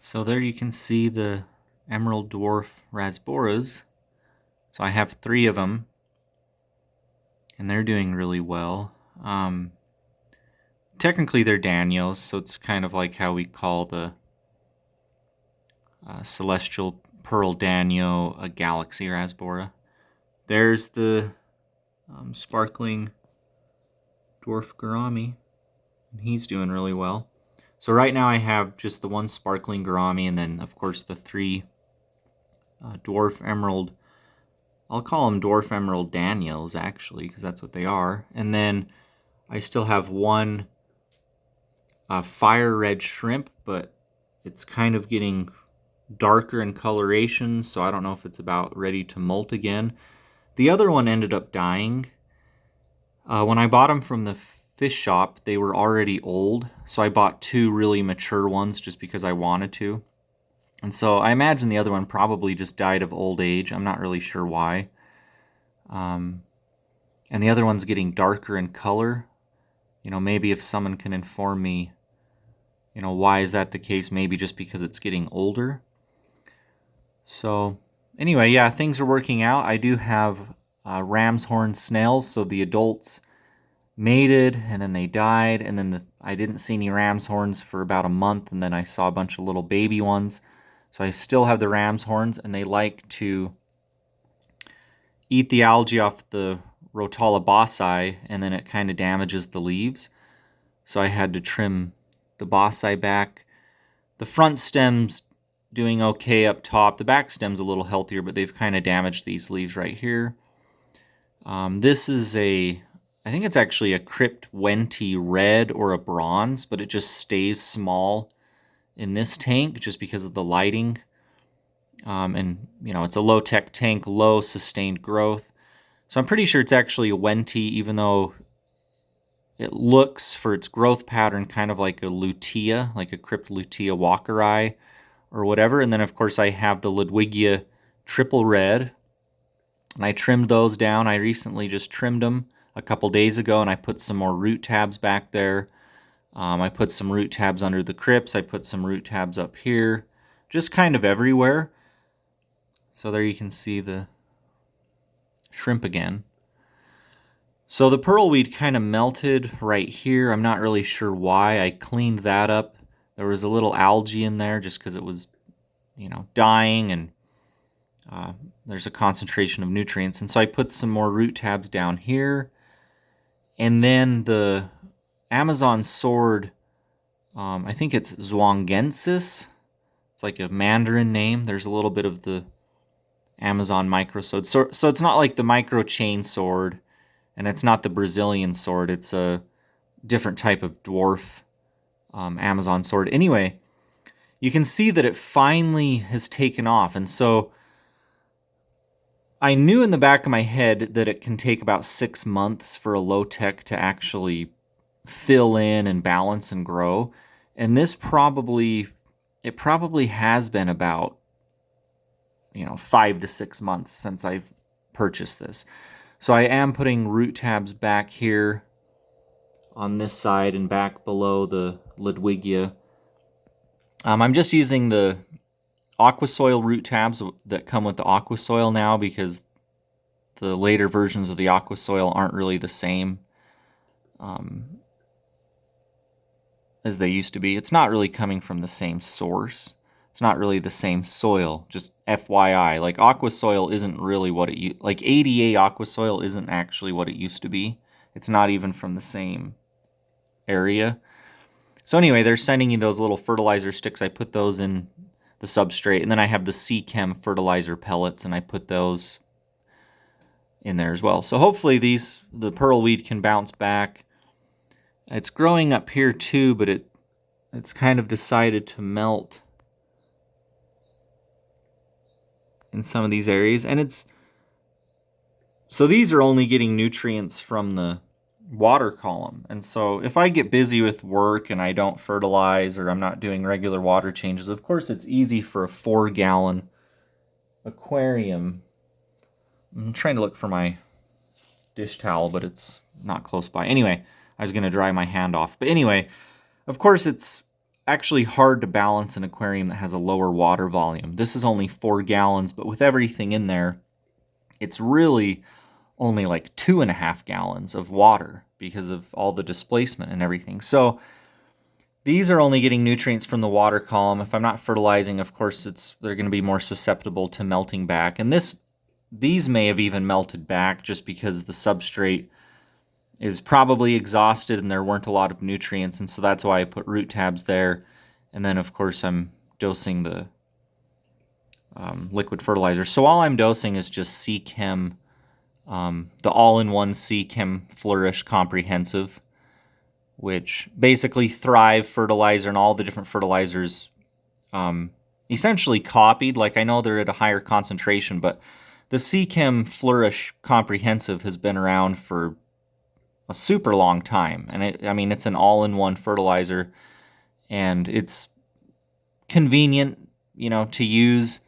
So there you can see the emerald dwarf rasboras. So I have 3 of them, and they're doing really well. Technically they're Danios, so it's kind of like how we call the celestial pearl Danio a galaxy rasbora. There's the sparkling dwarf gourami, and he's doing really well. So right now I have just the 1 sparkling gourami, and then of course the 3 dwarf emerald. I'll call them dwarf emerald Daniels actually, because that's what they are. And then I still have 1 fire red shrimp, but it's kind of getting darker in coloration, so I don't know if it's about ready to molt again. The other one ended up dying. When I bought them from the fish shop, they were already old, so I bought 2 really mature ones just because I wanted to. And so I imagine the other one probably just died of old age. I'm not really sure why. And the other one's getting darker in color. You know, maybe if someone can inform me, you know, why is that the case? Maybe just because it's getting older. So anyway, yeah, things are working out. I do have ram's horn snails, so the adults mated and then they died, and then I didn't see any ram's horns for about a month, and then I saw a bunch of little baby ones. So I still have the ram's horns, and they like to eat the algae off the Rotala bossae, and then it kind of damages the leaves. So I had to trim the bossae back. The front stem's doing okay up top. The back stem's a little healthier, but they've kind of damaged these leaves right here. This is I think it's actually a Crypt Wenti red or a bronze, but it just stays small in this tank just because of the lighting. And, you know, it's a low-tech tank, low sustained growth. So I'm pretty sure it's actually a Wenti, even though it looks, for its growth pattern, kind of like a lutea, like a Crypt lutea walkeri or whatever. And then, of course, I have the Ludwigia triple red, and I trimmed those down. I recently just trimmed them a couple days ago, and I put some more root tabs back there. I put some root tabs under the crypts. I put some root tabs up here, just kind of everywhere. So there you can see the shrimp again. So the pearlweed kind of melted right here. I'm not really sure why. I cleaned that up. There was a little algae in there just because it was, you know, dying, and there's a concentration of nutrients. And so I put some more root tabs down here. And then the Amazon sword, I think it's Zwangensis. It's like a Mandarin name. There's a little bit of the Amazon micro sword. So it's not like the micro chain sword, and it's not the Brazilian sword. It's a different type of dwarf Amazon sword. Anyway, you can see that it finally has taken off. And so I knew in the back of my head that it can take about 6 months for a low tech to actually fill in and balance and grow. And this probably has been about, you know, 5 to 6 months since I've purchased this. So I am putting root tabs back here on this side and back below the Ludwigia. I'm just using the Aquasoil root tabs that come with the Aquasoil now, because the later versions of the Aquasoil aren't really the same as they used to be. It's not really coming from the same source. It's not really the same soil, just FYI. Like, Aquasoil isn't really what it like ADA Aquasoil isn't actually what it used to be. It's not even from the same area. So anyway, they're sending you those little fertilizer sticks. I put those in the substrate, and then I have the C-Chem fertilizer pellets, and I put those in there as well. So hopefully the pearlweed can bounce back. It's growing up here too, but it's kind of decided to melt in some of these areas, and so these are only getting nutrients from the water column. And so if I get busy with work and I don't fertilize, or I'm not doing regular water changes, of course it's easy for a 4-gallon aquarium. I'm trying to look for my dish towel, but it's not close by. Anyway, I was going to dry my hand off. But anyway, of course it's actually hard to balance an aquarium that has a lower water volume. This is only 4 gallons, but with everything in there, it's really only like 2.5 gallons of water because of all the displacement and everything. So these are only getting nutrients from the water column. If I'm not fertilizing, of course, they're going to be more susceptible to melting back. And these may have even melted back just because the substrate is probably exhausted and there weren't a lot of nutrients. And so that's why I put root tabs there. And then, of course, I'm dosing the liquid fertilizer. So all I'm dosing is just C-Chem, the all-in-one C-Chem Flourish Comprehensive, which basically Thrive fertilizer and all the different fertilizers essentially copied. Like, I know they're at a higher concentration, but the C-Chem Flourish Comprehensive has been around for a super long time. And it's an all-in-one fertilizer, and it's convenient, to use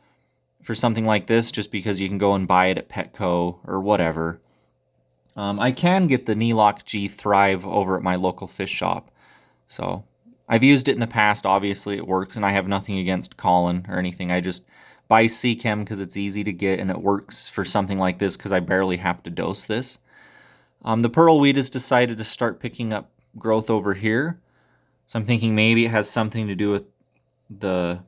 for something like this, just because you can go and buy it at Petco or whatever. I can get the Nelock G Thrive over at my local fish shop. So I've used it in the past. Obviously it works, and I have nothing against Colin or anything. I just buy C-Chem because it's easy to get, and it works for something like this because I barely have to dose this. The pearl weed has decided to start picking up growth over here. So I'm thinking maybe it has something to do with the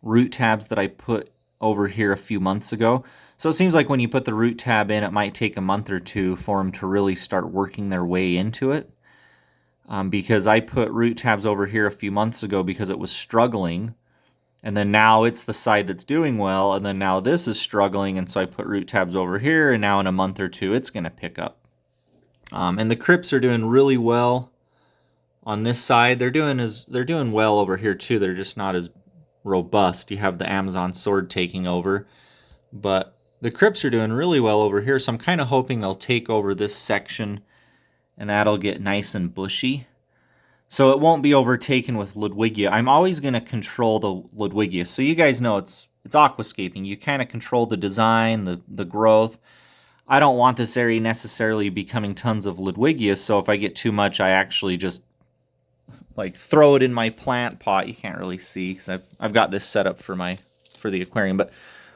root tabs that I put over here a few months ago. So it seems like when you put the root tab in, it might take a month or two for them to really start working their way into it. Because I put root tabs over here a few months ago because it was struggling. And then now it's the side that's doing well. And then now this is struggling. And so I put root tabs over here. And now in a month or two, it's going to pick up. And the crypts are doing really well on this side. They're doing well over here too. They're just not as robust. You have the Amazon sword taking over. But the crypts are doing really well over here, so I'm kind of hoping they'll take over this section and that'll get nice and bushy. So it won't be overtaken with Ludwigia. I'm always going to control the Ludwigia. So you guys know it's aquascaping. You kind of control the design, the growth. I don't want this area necessarily becoming tons of Ludwigia, so if I get too much, I actually just throw it in my plant pot. You can't really see because I've got this set up for the aquarium, but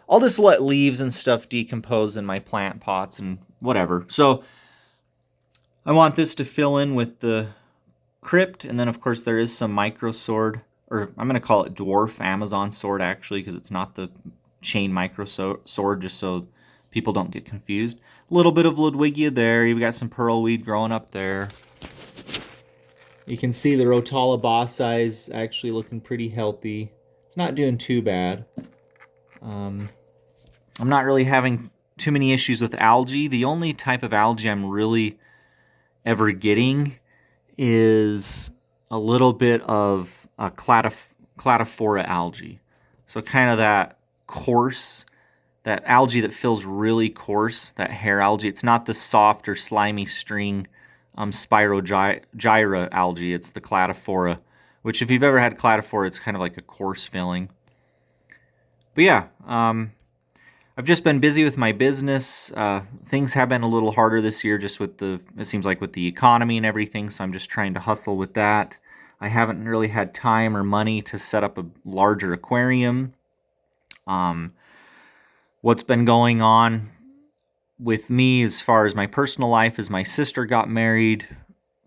I'll just let leaves and stuff decompose in my plant pots and whatever. So I want this to fill in with the crypt, and then of course there is some micro sword, or I'm going to call it dwarf Amazon sword actually, because it's not the chain micro sword, just so people don't get confused. A little bit of Ludwigia there. You've got some pearl weed growing up there. You can see the Rotala bosai actually looking pretty healthy. It's not doing too bad. I'm not really having too many issues with algae. The only type of algae I'm really ever getting is a little bit of cladophora algae. So kind of that coarse, that algae that feels really coarse, that hair algae. It's not the soft or slimy string Spirogyra algae. It's the cladophora, which if you've ever had cladophora, it's kind of like a coarse feeling. But yeah, I've just been busy with my business. Things have been a little harder this year just with it seems like with the economy and everything, so I'm just trying to hustle with that. I haven't really had time or money to set up a larger aquarium. What's been going on with me as far as my personal life is my sister got married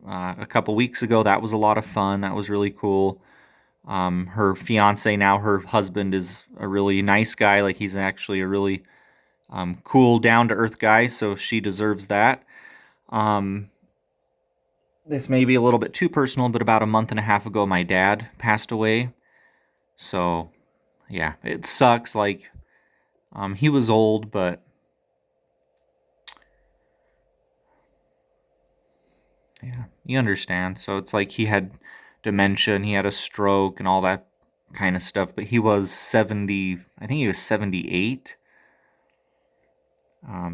a couple weeks ago. That was a lot of fun. That was really cool. Her fiance, now her husband, is a really nice guy. Like, he's actually a really cool, down-to-earth guy, so she deserves that. This may be a little bit too personal, but about a month and a half ago, my dad passed away. So, yeah, it sucks. Like, he was old, but yeah, you understand. So it's like he had dementia and he had a stroke and all that kind of stuff, but he was 70, I think he was 78.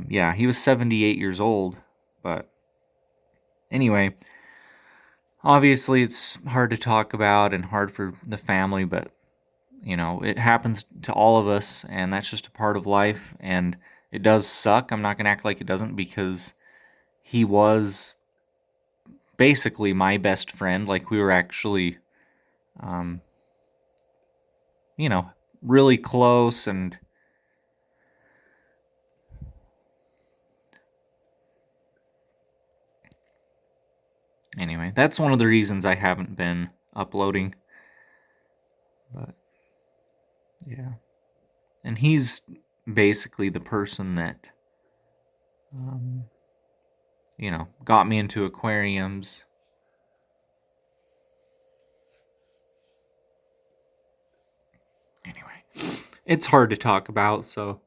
Yeah, he was 78 years old, but anyway, obviously it's hard to talk about and hard for the family, but it happens to all of us, and that's just a part of life, and it does suck. I'm not going to act like it doesn't, because he was basically my best friend. Like, we were actually You know, really close. And anyway, that's one of the reasons I haven't been uploading. But yeah. And he's basically the person that, you know, got me into aquariums. Anyway, it's hard to talk about, so.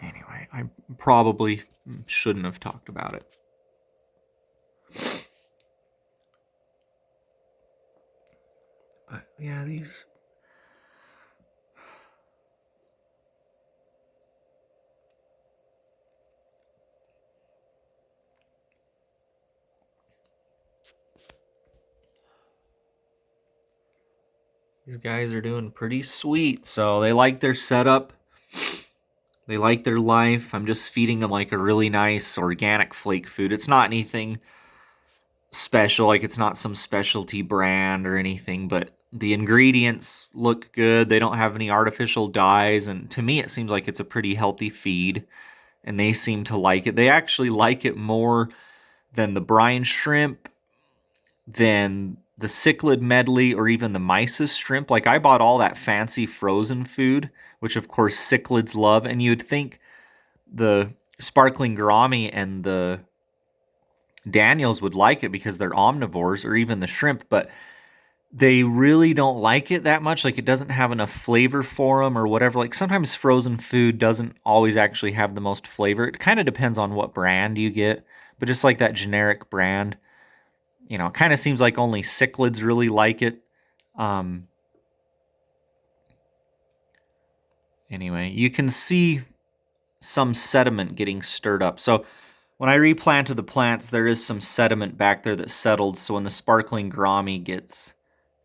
Anyway, I probably shouldn't have talked about it. But yeah, these guys are doing pretty sweet. So they like their setup. They like their life. I'm just feeding them like a really nice organic flake food. It's not anything special, like it's not some specialty brand or anything, but the ingredients look good. They don't have any artificial dyes, and to me it seems like it's a pretty healthy feed, and they seem to like it. They actually like it more than the brine shrimp, than the cichlid medley, or even the mysis shrimp. Like, I bought all that fancy frozen food, which of course cichlids love, and you'd think the sparkling gourami and the Daniels would like it because they're omnivores, or even the shrimp, but they really don't like it that much. Like, it doesn't have enough flavor for them or whatever. Like, sometimes frozen food doesn't always actually have the most flavor. It kind of depends on what brand you get, but just like that generic brand, you know, it kind of seems like only cichlids really like it. Anyway, you can see some sediment getting stirred up. So when I replanted the plants, there is some sediment back there that settled. So when the sparkling gourami gets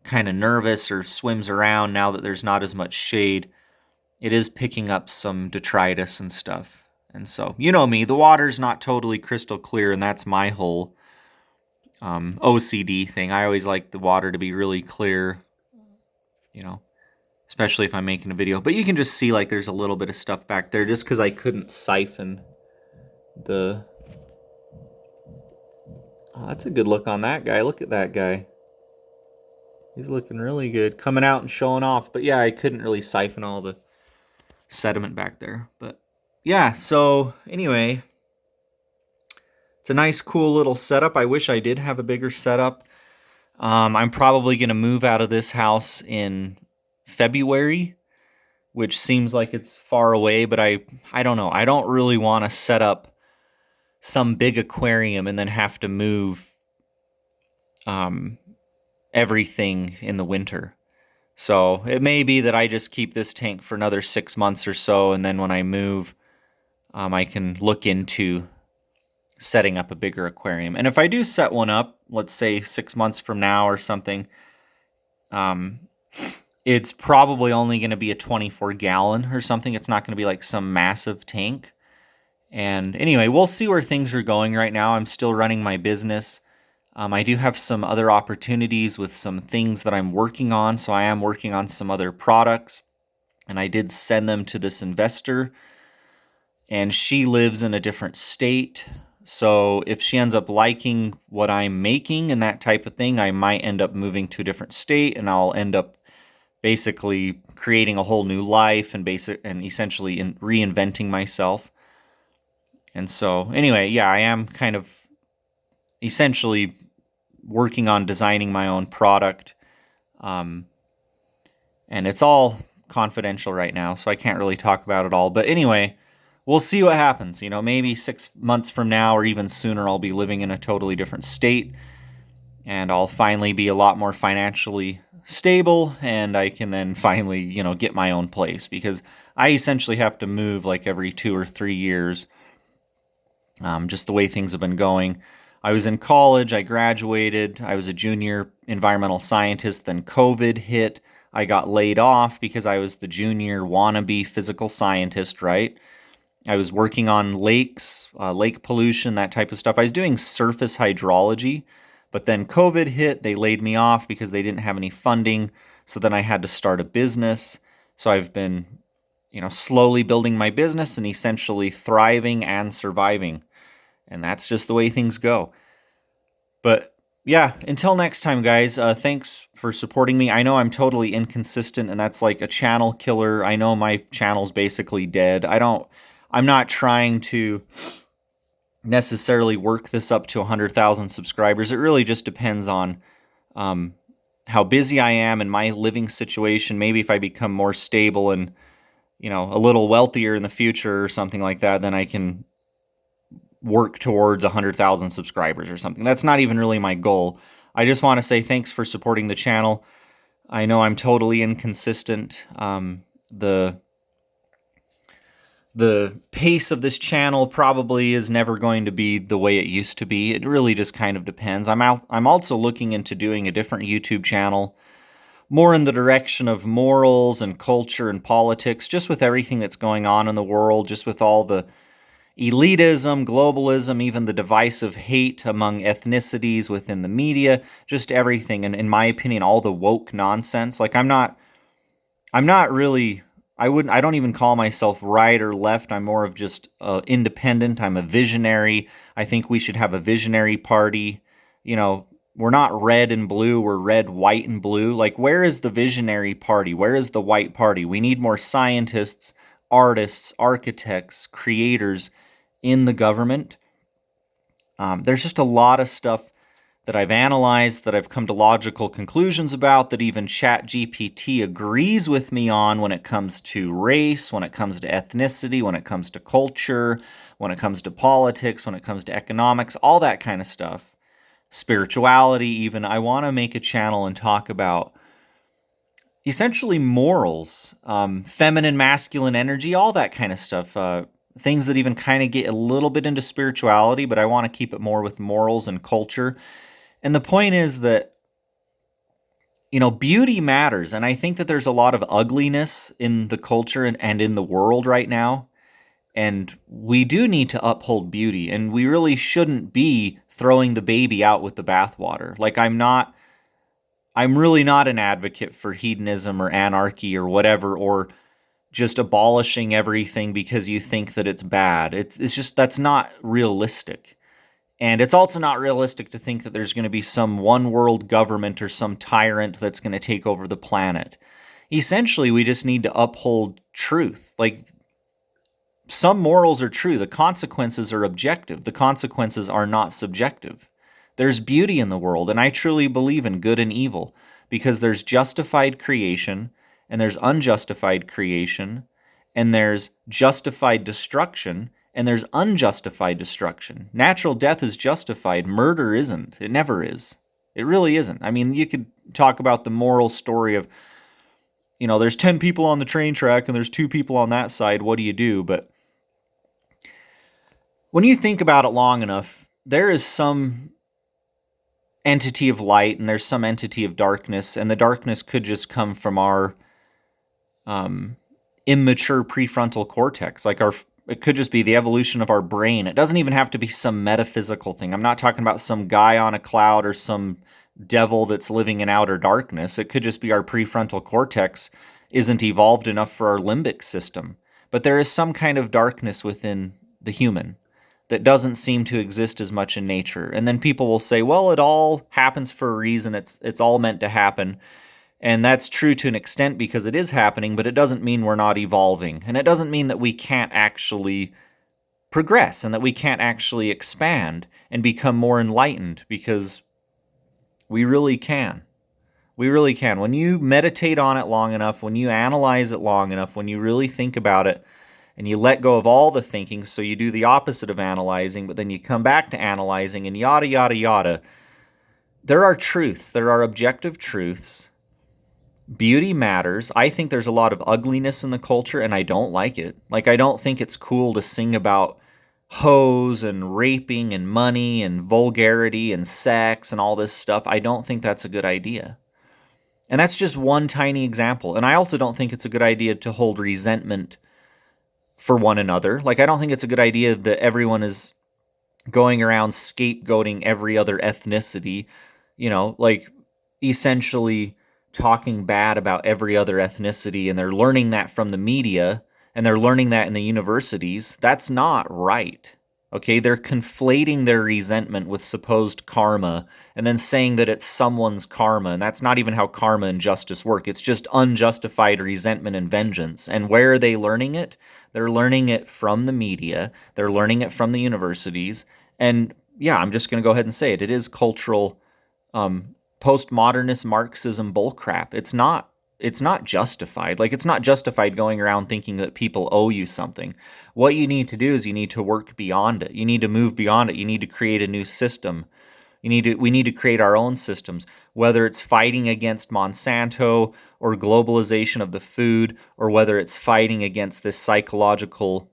kind of nervous or swims around now that there's not as much shade, it is picking up some detritus and stuff. And so, you know me, the water's not totally crystal clear, and that's my whole OCD thing. I always like the water to be really clear, you know, especially if I'm making a video. But you can just see like there's a little bit of stuff back there just because I couldn't siphon the... Oh, that's a good look on that guy. Look at that guy. He's looking really good. Coming out and showing off. But yeah, I couldn't really siphon all the sediment back there. But yeah, so anyway, it's a nice, cool little setup. I wish I did have a bigger setup. I'm probably going to move out of this house in February, which seems like it's far away, but I don't know. I don't really want to set up some big aquarium and then have to move everything in the winter. So it may be that I just keep this tank for another 6 months or so, and then when I move, I can look into setting up a bigger aquarium. And if I do set one up, let's say 6 months from now or something, it's probably only going to be a 24-gallon or something. It's not going to be like some massive tank. And anyway, we'll see where things are going right now. I'm still running my business. I do have some other opportunities with some things that I'm working on. So I am working on some other products, and I did send them to this investor, and she lives in a different state. So if she ends up liking what I'm making and that type of thing, I might end up moving to a different state, and I'll end up basically creating a whole new life and essentially reinventing myself. And so anyway, yeah, I am kind of essentially working on designing my own product. And it's all confidential right now, so I can't really talk about it all. But anyway, we'll see what happens. You know, maybe 6 months from now or even sooner, I'll be living in a totally different state, and I'll finally be a lot more financially stable, and I can then finally, you know, get my own place, because I essentially have to move like every 2 or 3 years. Just the way things have been going. I was in college, I graduated, I was a junior environmental scientist, then COVID hit. I got laid off because I was the junior wannabe physical scientist, right? I was working on lakes, lake pollution, that type of stuff. I was doing surface hydrology, but then COVID hit. They laid me off because they didn't have any funding. So then I had to start a business. So I've been, slowly building my business and essentially thriving and surviving. And that's just the way things go. But yeah, until next time, guys, thanks for supporting me. I know I'm totally inconsistent, and that's like a channel killer. I know my channel's basically dead. I'm not trying to necessarily work this up to 100,000 subscribers. It really just depends on how busy I am and my living situation. Maybe if I become more stable and, a little wealthier in the future or something like that, then I can work towards 100,000 subscribers or something. That's not even really my goal. I just want to say thanks for supporting the channel. I know I'm totally inconsistent. The pace of this channel probably is never going to be the way it used to be. It really just kind of depends. I'm also looking into doing a different YouTube channel, more in the direction of morals and culture and politics, just with everything that's going on in the world, just with all the elitism, globalism, even the divisive hate among ethnicities within the media, just everything. And in my opinion, all the woke nonsense. Like I'm not really, I don't even call myself right or left. I'm more of just independent. I'm a visionary. I think we should have a visionary party. We're not red and blue. We're red, white, and blue. Like, where is the visionary party? Where is the white party? We need more scientists, artists, architects, creators in the government. There's just a lot of stuff that I've analyzed, that I've come to logical conclusions about, that even ChatGPT agrees with me on when it comes to race, when it comes to ethnicity, when it comes to culture, when it comes to politics, when it comes to economics, all that kind of stuff. Spirituality even. I want to make a channel and talk about essentially morals, feminine, masculine energy, all that kind of stuff. Things that even kind of get a little bit into spirituality, but I want to keep it more with morals and culture. And the point is that, beauty matters. And I think that there's a lot of ugliness in the culture and in the world right now. And we do need to uphold beauty. And we really shouldn't be throwing the baby out with the bathwater. Like, I'm really not an advocate for hedonism or anarchy or whatever, or just abolishing everything because you think that it's bad. It's just, that's not realistic. And it's also not realistic to think that there's going to be some one world government or some tyrant that's going to take over the planet. Essentially, we just need to uphold truth. Like, some morals are true. The consequences are objective. The consequences are not subjective. There's beauty in the world, and I truly believe in good and evil, because there's justified creation, and there's unjustified creation, and there's justified destruction, and there's unjustified destruction. Natural death is justified. Murder isn't. It never is. It really isn't. I mean, you could talk about the moral story of, there's 10 people on the train track and there's 2 people on that side. What do you do? But when you think about it long enough, there is some entity of light and there's some entity of darkness, and the darkness could just come from our immature prefrontal cortex. It could just be the evolution of our brain. It doesn't even have to be some metaphysical thing. I'm not talking about some guy on a cloud or some devil that's living in outer darkness. It could just be our prefrontal cortex isn't evolved enough for our limbic system. But there is some kind of darkness within the human that doesn't seem to exist as much in nature. And then people will say, well, it all happens for a reason. It's all meant to happen. And that's true to an extent because it is happening, but it doesn't mean we're not evolving. And it doesn't mean that we can't actually progress and that we can't actually expand and become more enlightened, because we really can. We really can. When you meditate on it long enough, when you analyze it long enough, when you really think about it, and you let go of all the thinking, so you do the opposite of analyzing, but then you come back to analyzing and yada, yada, yada. There are truths. There are objective truths. Beauty matters. I think there's a lot of ugliness in the culture, and I don't like it. Like, I don't think it's cool to sing about hoes and raping and money and vulgarity and sex and all this stuff. I don't think that's a good idea. And that's just one tiny example. And I also don't think it's a good idea to hold resentment for one another. Like, I don't think it's a good idea that everyone is going around scapegoating every other ethnicity, like essentially talking bad about every other ethnicity, and they're learning that from the media and they're learning that in the universities. That's not right. Okay, they're conflating their resentment with supposed karma and then saying that it's someone's karma, and that's not even how karma and justice work. It's just unjustified resentment and vengeance. And where are they learning it? They're learning it from the media, they're learning it from the universities. And yeah, I'm just going to go ahead and say it. It is cultural postmodernist Marxism bullcrap. It's not justified. Like, it's not justified going around thinking that people owe you something. What you need to do is you need to work beyond it. You need to move beyond it. You need to create a new system. We need to create our own systems, whether it's fighting against Monsanto or globalization of the food, or whether it's fighting against this psychological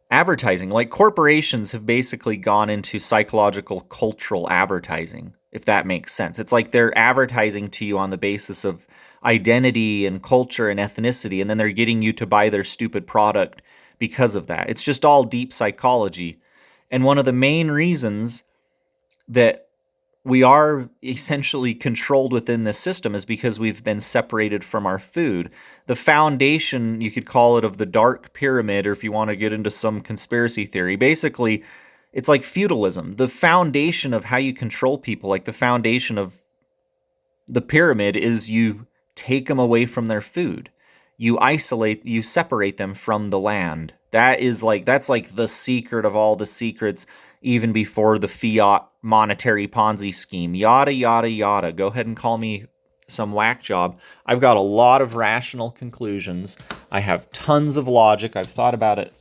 advertising. Like, corporations have basically gone into psychological cultural advertising, if that makes sense. It's like they're advertising to you on the basis of identity and culture and ethnicity, and then they're getting you to buy their stupid product because of that. It's just all deep psychology. And one of the main reasons that we are essentially controlled within this system is because we've been separated from our food. The foundation, you could call it, of the dark pyramid, or if you want to get into some conspiracy theory, basically, it's like feudalism. The foundation of how you control people, like the foundation of the pyramid, is you take them away from their food. You separate them from the land. That's like the secret of all the secrets, even before the fiat monetary Ponzi scheme. Yada, yada, yada. Go ahead and call me some whack job. I've got a lot of rational conclusions. I have tons of logic. I've thought about it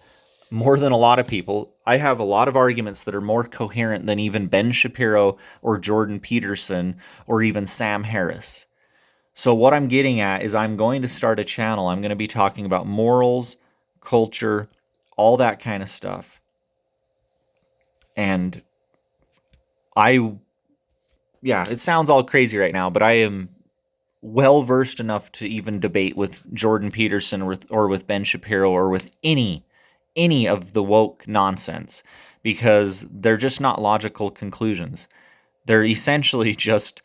more than a lot of people. I have a lot of arguments that are more coherent than even Ben Shapiro or Jordan Peterson or even Sam Harris. So what I'm getting at is I'm going to start a channel. I'm going to be talking about morals, culture, all that kind of stuff. And it sounds all crazy right now, but I am well versed enough to even debate with Jordan Peterson or with Ben Shapiro or with any of the woke nonsense, because they're just not logical conclusions. They're essentially just,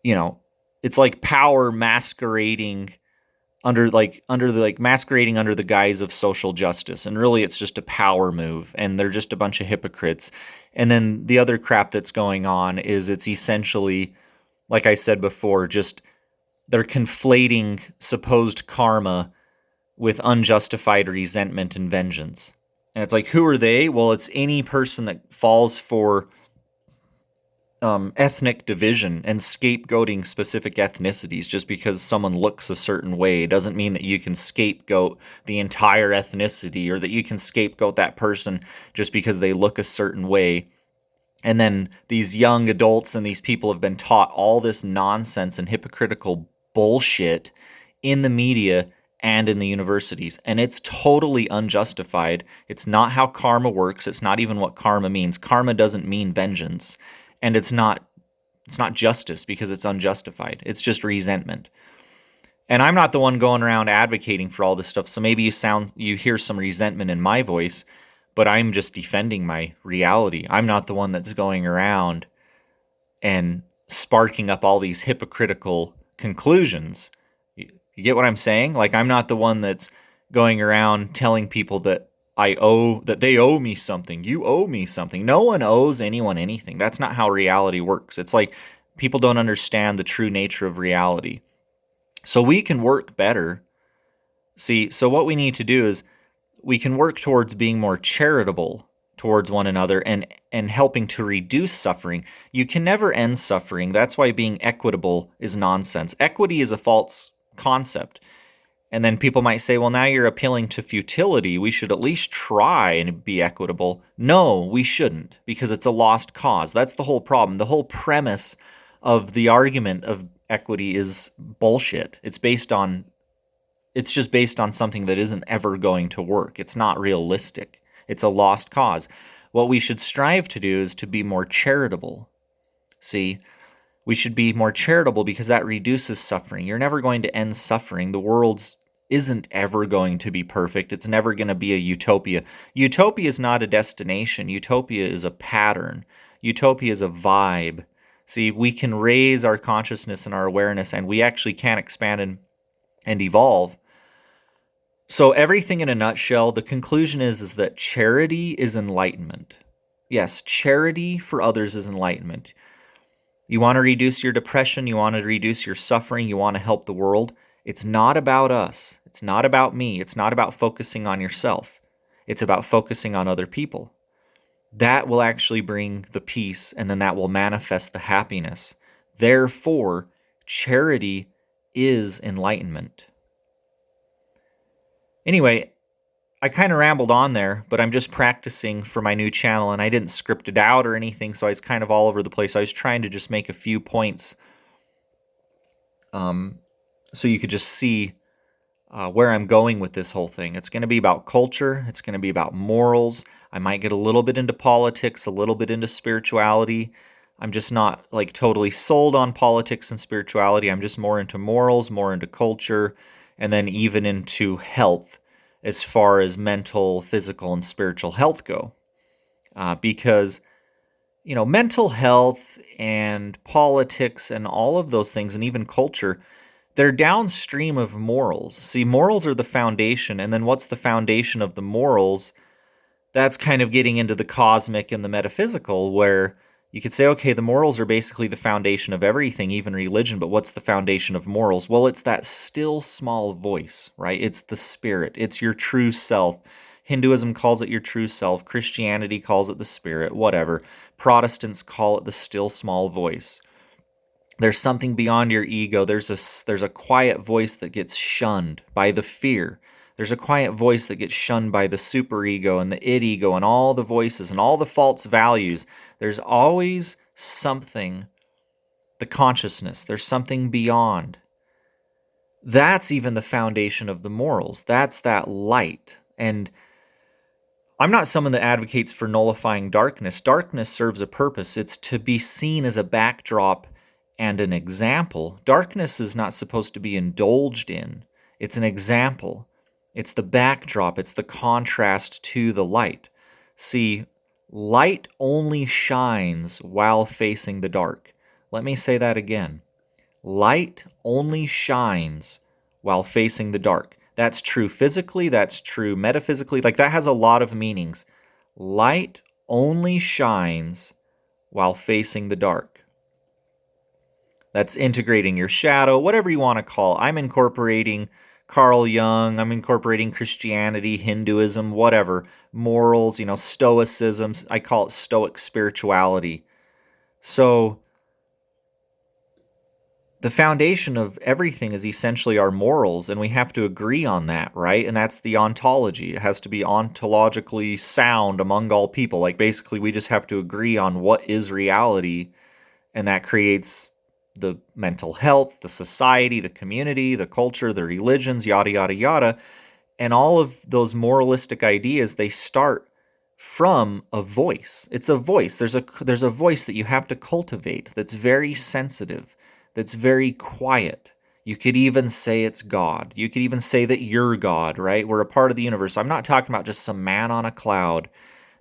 it's like power masquerading under the guise of social justice, and really it's just a power move, and they're just a bunch of hypocrites. And then the other crap that's going on is it's essentially, like I said before, just they're conflating supposed karma with unjustified resentment and vengeance. And it's like, who are they? Well, it's any person that falls for ethnic division and scapegoating specific ethnicities. Just because someone looks a certain way doesn't mean that you can scapegoat the entire ethnicity, or that you can scapegoat that person just because they look a certain way. And then these young adults and these people have been taught all this nonsense and hypocritical bullshit in the media and in the universities, and it's totally unjustified. It's not how karma works. It's not even what karma means. Karma doesn't mean vengeance, and it's not justice, because it's unjustified. It's just resentment. And I'm not the one going around advocating for all this stuff, so maybe you hear some resentment in my voice, but I'm just defending my reality. I'm not the one that's going around and sparking up all these hypocritical conclusions. You get what I'm saying? Like, I'm not the one that's going around telling people that they owe me something. You owe me something. No one owes anyone anything. That's not how reality works. It's like people don't understand the true nature of reality. So we can work better. See, so what we need to do is we can work towards being more charitable towards one another and helping to reduce suffering. You can never end suffering. That's why being equitable is nonsense. Equity is a false concept. And then people might say, well, now you're appealing to futility. We should at least try and be equitable. No, we shouldn't, because it's a lost cause. That's the whole problem. The whole premise of the argument of equity is bullshit. It's just based on something that isn't ever going to work. It's not realistic. It's a lost cause. What we should strive to do is to be more charitable. See, we should be more charitable because that reduces suffering. You're never going to end suffering. The world's isn't ever going to be perfect. It's never going to be a utopia. Utopia is not a destination. Utopia is a pattern. Utopia is a vibe. See, we can raise our consciousness and our awareness, and we actually can expand and evolve. So everything in a nutshell, the conclusion is that charity is enlightenment. Yes, charity for others is enlightenment. You want to reduce your depression, you want to reduce your suffering, you want to help the world. It's not about us. It's not about me. It's not about focusing on yourself. It's about focusing on other people. That will actually bring the peace, and then that will manifest the happiness. Therefore, charity is enlightenment. Anyway, I kind of rambled on there, but I'm just practicing for my new channel, and I didn't script it out or anything, so I was kind of all over the place. I was trying to just make a few points so you could just see where I'm going with this whole thing. It's going to be about culture. It's going to be about morals. I might get a little bit into politics, a little bit into spirituality. I'm just not like totally sold on politics and spirituality. I'm just more into morals, more into culture, and then even into health as far as mental, physical, and spiritual health go. Because, mental health and politics and all of those things, and even culture, they're downstream of morals. See, morals are the foundation, and then what's the foundation of the morals? That's kind of getting into the cosmic and the metaphysical, where you could say, okay, the morals are basically the foundation of everything, even religion, but what's the foundation of morals? Well, it's that still small voice, right? It's the spirit. It's your true self. Hinduism calls it your true self. Christianity calls it the spirit, whatever. Protestants call it the still small voice. There's something beyond your ego. There's a quiet voice that gets shunned by the fear. There's a quiet voice that gets shunned by the superego and the id ego and all the voices and all the false values. There's always something, the consciousness. There's something beyond. That's even the foundation of the morals. That's that light. And I'm not someone that advocates for nullifying darkness. Darkness serves a purpose. It's to be seen as a backdrop and an example. Darkness is not supposed to be indulged in. It's an example. It's the backdrop. It's the contrast to the light. See, light only shines while facing the dark. Let me say that again. Light only shines while facing the dark. That's true physically. That's true metaphysically. Like, that has a lot of meanings. Light only shines while facing the dark. That's integrating your shadow, whatever you want to call. I'm incorporating Carl Jung, I'm incorporating Christianity, Hinduism, whatever, morals, stoicism. I call it stoic spirituality. So the foundation of everything is essentially our morals, and we have to agree on that, right? And that's the ontology. It has to be ontologically sound among all people. Like, basically, we just have to agree on what is reality, and that creates the mental health, the society, the community, the culture, the religions, yada, yada, yada. And all of those moralistic ideas, they start from a voice. It's a voice. There's a voice that you have to cultivate that's very sensitive, that's very quiet. You could even say it's God. You could even say that you're God, right? We're a part of the universe. I'm not talking about just some man on a cloud.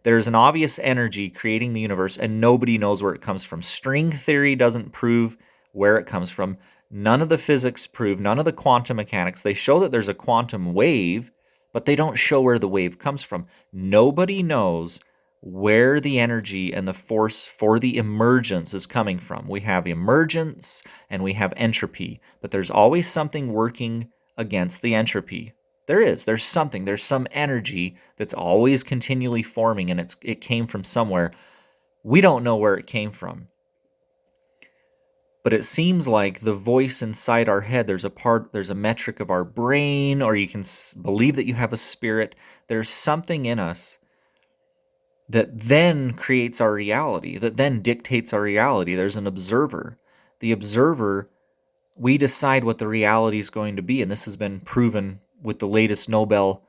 There's an obvious energy creating the universe, and nobody knows where it comes from. String theory doesn't prove where it comes from. None of the physics prove, none of the quantum mechanics. They show that there's a quantum wave, but they don't show where the wave comes from. Nobody knows where the energy and the force for the emergence is coming from. We have emergence and we have entropy, but there's always something working against the entropy. There's something, there's some energy that's always continually forming, and it came from somewhere. We don't know where it came from. But it seems like the voice inside our head, there's a metric of our brain, or you can believe that you have a spirit. There's something in us that then creates our reality, that then dictates our reality. There's an observer. The observer, we decide what the reality is going to be, and this has been proven with the latest Nobel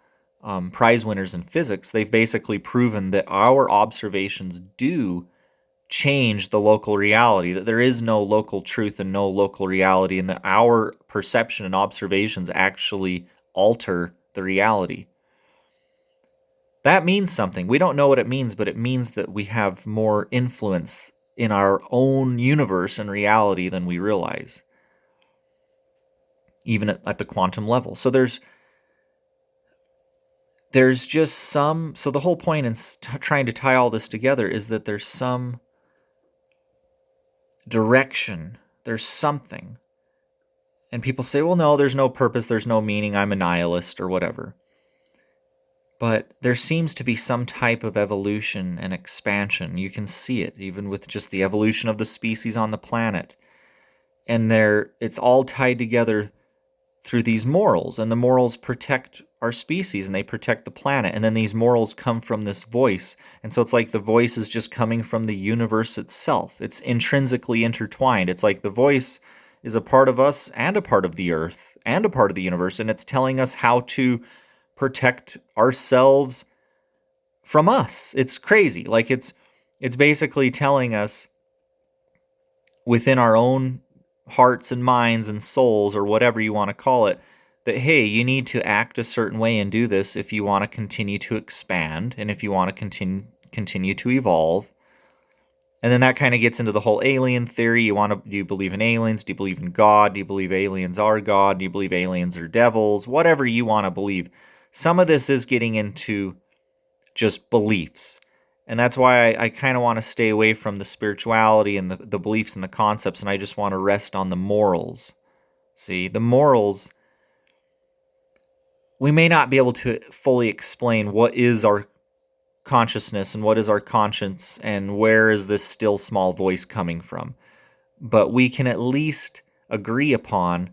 Prize winners in physics. They've basically proven that our observations do change the local reality, that there is no local truth and no local reality, and that our perception and observations actually alter the reality. That means something. We don't know what it means, but it means that we have more influence in our own universe and reality than we realize, even at the quantum level. So there's just some, so the whole point in trying to tie all this together is that there's some direction, there's something. And people say, well, no, there's no purpose, there's no meaning, I'm a nihilist or whatever. But there seems to be some type of evolution and expansion. You can see it even with just the evolution of the species on the planet. And it's all tied together through these morals. And the morals protect our species and they protect the planet. And then these morals come from this voice. And so it's like the voice is just coming from the universe itself. It's intrinsically intertwined. It's like the voice is a part of us and a part of the earth and a part of the universe. And it's telling us how to protect ourselves from us. It's crazy. Like it's basically telling us within our own hearts and minds and souls, or whatever you want to call it, that, hey, you need to act a certain way and do this if you want to continue to expand and if you want to continue to evolve. And then that kind of gets into the whole alien theory. Do you believe in aliens? Do you believe in God? Do you believe aliens are God? Do you believe aliens are devils? Whatever you want to believe. Some of this is getting into just beliefs. And that's why I kind of want to stay away from the spirituality and the beliefs and the concepts, and I just want to rest on the morals. See, the morals, we may not be able to fully explain what is our consciousness and what is our conscience and where is this still small voice coming from. But we can at least agree upon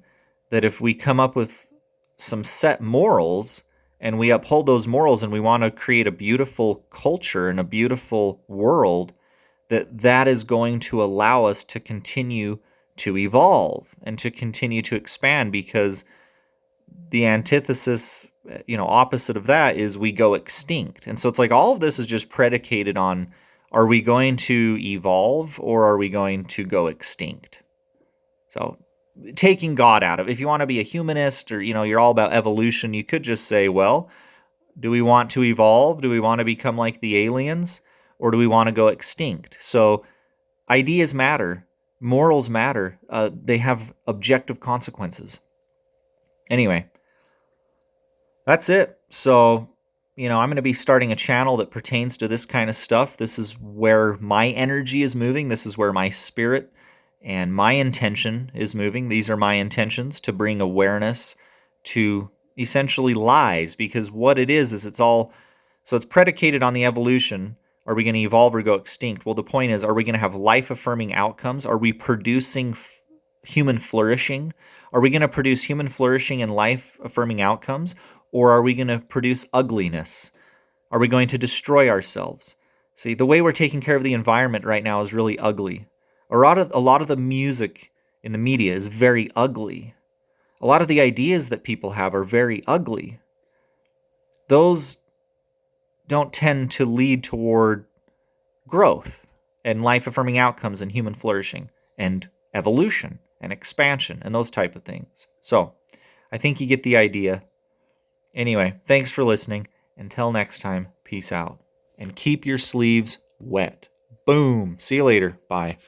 that if we come up with some set morals and we uphold those morals and we want to create a beautiful culture and a beautiful world, that is going to allow us to continue to evolve and to continue to expand, because the antithesis, opposite of that is we go extinct. And so it's like all of this is just predicated on, are we going to evolve or are we going to go extinct? So taking God out of it. If you want to be a humanist or, you're all about evolution, you could just say, well, do we want to evolve? Do we want to become like the aliens? Or do we want to go extinct? So ideas matter. Morals matter. They have objective consequences. Anyway, that's it. So, I'm going to be starting a channel that pertains to this kind of stuff. This is where my energy is moving. This is where my spirit and my intention is moving. These are my intentions, to bring awareness to essentially lies, because what it is it's predicated on the evolution. Are we going to evolve or go extinct? Well, the point is, are we going to have life-affirming outcomes? Are we producing human flourishing? Are we going to produce human flourishing and life-affirming outcomes? Or are we going to produce ugliness? Are we going to destroy ourselves? See, the way we're taking care of the environment right now is really ugly. A lot of the music in the media is very ugly. A lot of the ideas that people have are very ugly. Those don't tend to lead toward growth and life-affirming outcomes and human flourishing and evolution and expansion and those type of things. So, I think you get the idea. Anyway, thanks for listening. Until next time, peace out. And keep your sleeves wet. Boom. See you later. Bye.